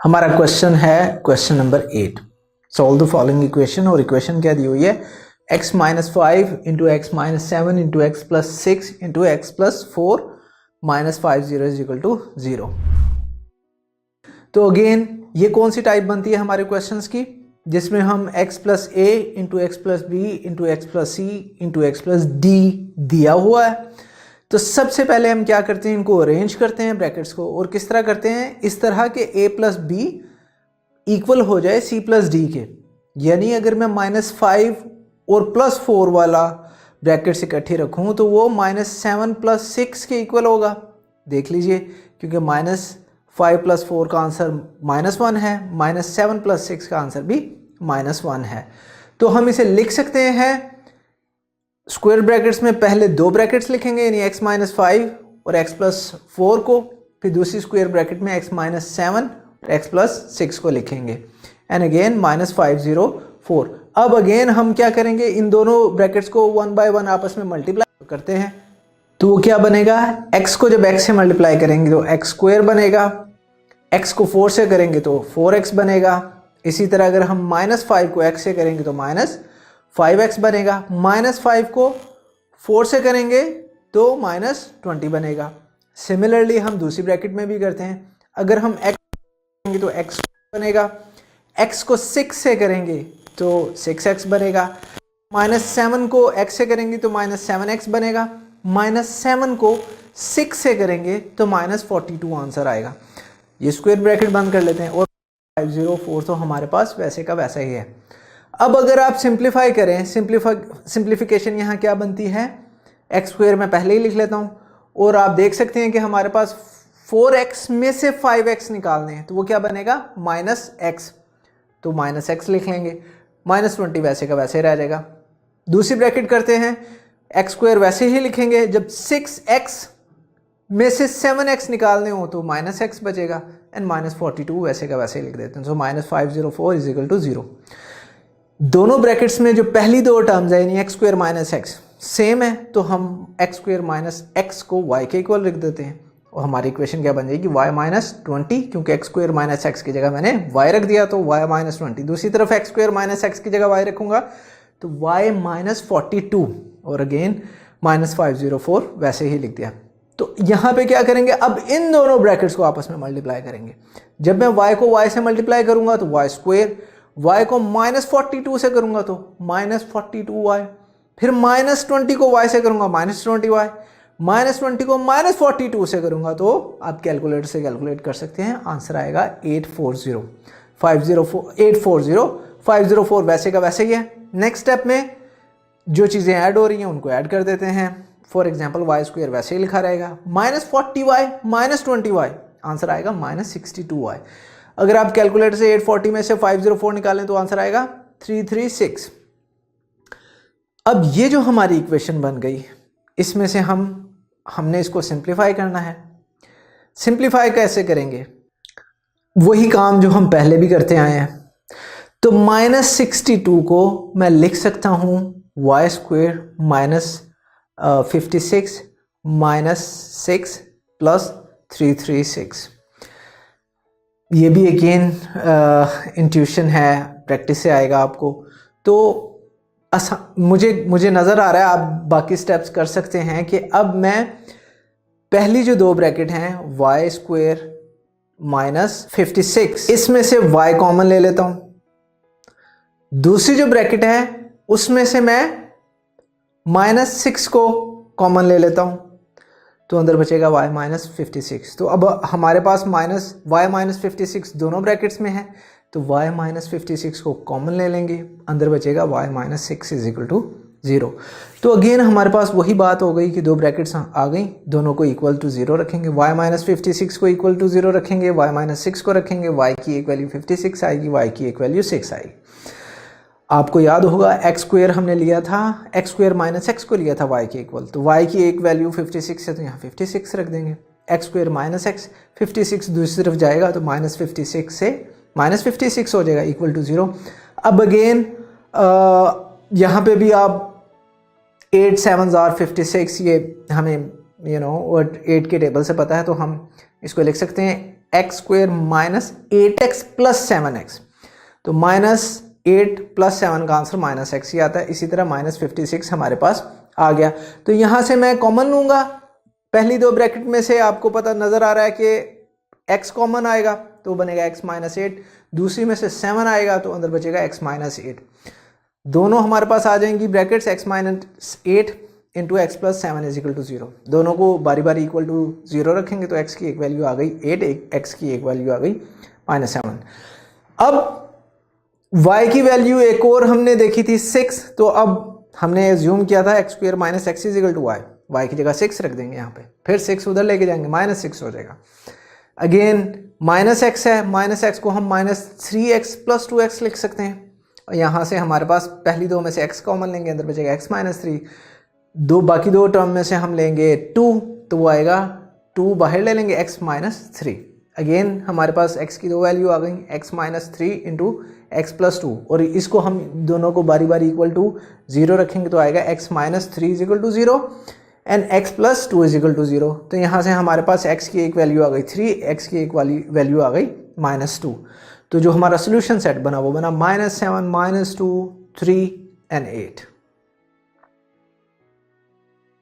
हमारा क्वेश्चन है question number 8। Solve the following equation. और इक्वेशन क्या दी हुई है, x minus 5 into x minus 7 into x plus 6 into x plus 4 minus 50 is equal to 0। तो अगेन ये कौन सी टाइप बनती है हमारे क्वेश्चंस की, जिसमें हम x plus A into x plus B into x plus C into x plus D दिया हुआ है। तो सबसे पहले हम क्या करते हैं, इनको अरेंज करते हैं ब्रैकेट्स को। और किस तरह करते हैं, इस तरह के a प्लस बी इक्वल हो जाए c प्लस डी के। यानी अगर मैं -5 और +4 वाला ब्रैकेट्स इकट्ठे रखूं तो वो -7 + 6 के इक्वल होगा। देख लीजिए, क्योंकि -5 + 4 का आंसर -1 है, -7 + 6 का आंसर भी -1 है। तो हम इसे लिख सकते हैं स्क्वायर ब्रैकेट्स में पहले दो ब्रैकेट्स लिखेंगे, यानी x माइनस 5 और x प्लस 4 को, फिर दूसरी स्क्वायर ब्रैकेट में x माइनस 7 और x प्लस 6 को लिखेंगे, एंड अगेन -5 0 4। अब अगेन हम क्या करेंगे, इन दोनों ब्रैकेट्स को 1 बाय 1 आपस में मल्टीप्लाई करते हैं। तो वो क्या बनेगा, x को जब x से मल्टीप्लाई करेंगे तो x स्क्वायर बनेगा, x को 4 से करेंगे तो 4x बनेगा। इसी तरह अगर हम -5 को x से करेंगे तो -5x बनेगा, -5 को 4 से करेंगे तो -20 बनेगा। सिमिलरली हम दूसरी ब्रैकेट में भी करते हैं, अगर हम x करेंगे तो x बनेगा, x को 6 से करेंगे तो 6x बनेगा, -7 को x से करेंगे तो -7x बनेगा, -7 को 6 से करेंगे तो -42 आंसर आएगा। ये स्क्वायर ब्रैकेट बंद कर लेते हैं और 504 तो हमारे पास वैसे का वैसा ही है। अब अगर आप सिंप्लीफाई करें, सिंप्लीफिकेशन यहाँ क्या बनती है, एक्स स्क्वायर मैं पहले ही लिख लेता हूँ, और आप देख सकते हैं कि हमारे पास 4x में से 5x निकालने हैं, तो वो क्या बनेगा -x, तो -x लिख लेंगे, -20 वैसे का वैसे रह जाएगा। दूसरी ब्रैकेट करते हैं, एक्स स्क्वायर वैसे ही लिखेंगे, जब 6x में से 7x निकालने हो तो -x बचेगा, एंड -42 वैसे का वैसे ही लिख देते हैं। सो -504 इज इक्वल टू 0। दोनों ब्रैकेट्स में जो पहली दो टर्म्स है, यानी x square minus x same है, तो हम एक्स स्क्वायर माइनस एक्स को वाई के इक्वल रख देते हैं, और हमारी इक्वेशन क्या बन जाएगी, y माइनस 20, क्योंकि एक्स स्क्वायर माइनस एक्स की जगह मैंने y रख दिया तो y माइनस 20। दूसरी तरफ एक्स स्क्वायर माइनस एक्स की जगह y रखूंगा तो y माइनस 42, और अगेन -504 वैसे ही लिख दिया। तो यहाँ पे क्या करेंगे, अब इन दोनों ब्रैकेट्स को आपस में मल्टीप्लाई करेंगे। जब मैं y को y से मल्टीप्लाई करूंगा तो y स्क्वायर, y को -42 से करूंगा तो -42y, फिर -20 को y से करूंगा -20y, -20 को -42 से करूंगा तो आप कैलकुलेटर से कैलकुलेट कर सकते हैं, आंसर आएगा 840 504 वैसे का वैसे ही है। नेक्स्ट स्टेप में जो चीज़ें ऐड हो रही हैं उनको ऐड कर देते हैं। फॉर एग्जाम्पल y स्क्वायर वैसे ही लिखा रहेगा, -40y -20y, आंसर आएगा -62y। अगर आप कैलकुलेटर से 840 में से 504 निकालें तो आंसर आएगा 336। अब ये जो हमारी इक्वेशन बन गई, इसमें से हमने इसको सिंप्लीफाई करना है। सिंप्लीफाई कैसे करेंगे, वही काम जो हम पहले भी करते आए हैं। तो -62 को मैं लिख सकता हूँ y स्क्वायर -56 -6 प्लस 336। ये भी अगेन इंट्यूशन है, प्रैक्टिस से आएगा आपको। तो मुझे नज़र आ रहा है, आप बाकी स्टेप्स कर सकते हैं कि अब मैं पहली जो दो ब्रैकेट हैं y स्क्वायर -56, इसमें से y कॉमन ले लेता हूँ। दूसरी जो ब्रैकेट है उसमें से मैं -6 को कॉमन ले लेता हूँ, तो अंदर बचेगा y -56। तो अब हमारे पास y -56 दोनों ब्रैकेट्स में है, तो y -56 को कॉमन ले लेंगे, अंदर बचेगा y -6 इज इक्वल टू 0। तो अगेन हमारे पास वही बात हो गई कि दो ब्रैकेट्स आ गई, दोनों को इक्वल टू 0 रखेंगे, y -56 को इक्वल टू 0 रखेंगे, y -6 को रखेंगे, y की एक वैल्यू 56 आएगी, y की एक वैल्यू 6 आएगी। आपको याद होगा एक्स स्क्वायर हमने लिया था, एक्स स्क्वायर माइनस एक्स को लिया था y के इक्वल, तो y की एक वैल्यू 56 है तो यहाँ 56 रख देंगे। एक्स स्क्वायर माइनस एक्स, 56 दूसरी तरफ जाएगा तो -56 से -56 हो जाएगा इक्वल टू 0। अब अगेन यहाँ पे भी आप 8 7 आर 56, ये हमें 8 के टेबल से पता है, तो हम इसको लिख सकते हैं x square minus 8x plus 7x। तो -8 + 7 का आंसर -x ही आता है। इसी तरह -56 हमारे पास आ गया। तो यहाँ से मैं कॉमन लूँगा, पहली दो ब्रैकेट में से आपको पता नज़र आ रहा है कि x कॉमन आएगा तो बनेगा x - 8, दूसरी में से 7 आएगा तो अंदर बचेगा x - 8। दोनों हमारे पास आ जाएंगी brackets, x - 8 into x plus 7 = 0। दोनों को बारी बारी इक्वल टू 0 रखेंगे तो x की एक वैल्यू आ गई 8, x की एक वैल्यू आ गई -7। अब y की वैल्यू एक और हमने देखी थी 6, तो अब हमने एज्यूम किया था x square minus x is equal to y, y की जगह 6 रख देंगे यहाँ पे, फिर 6 उधर लेके जाएंगे -6 हो जाएगा। अगेन -x है, -x को हम -3x + 2x लिख सकते हैं। और यहाँ से हमारे पास पहली दो में से x कॉमन लेंगे, अंदर बचेगा x - 3। बाकी दो टर्म में से हम लेंगे 2, तो वो आएगा 2 बाहर ले लेंगे x - 3। अगेन हमारे पास x की दो वैल्यू आ गई, x - 3 इंटू x + 2, और इसको हम दोनों को बारी बारी इक्वल टू 0 रखेंगे तो आएगा x - 3 = 0 एंड x + 2 = 0। तो यहाँ से हमारे पास x की एक वैल्यू आ गई 3, x की एक वैल्यू आ गई -2। तो जो हमारा सोल्यूशन सेट बना वो बना -7, -2, 3 एंड 8।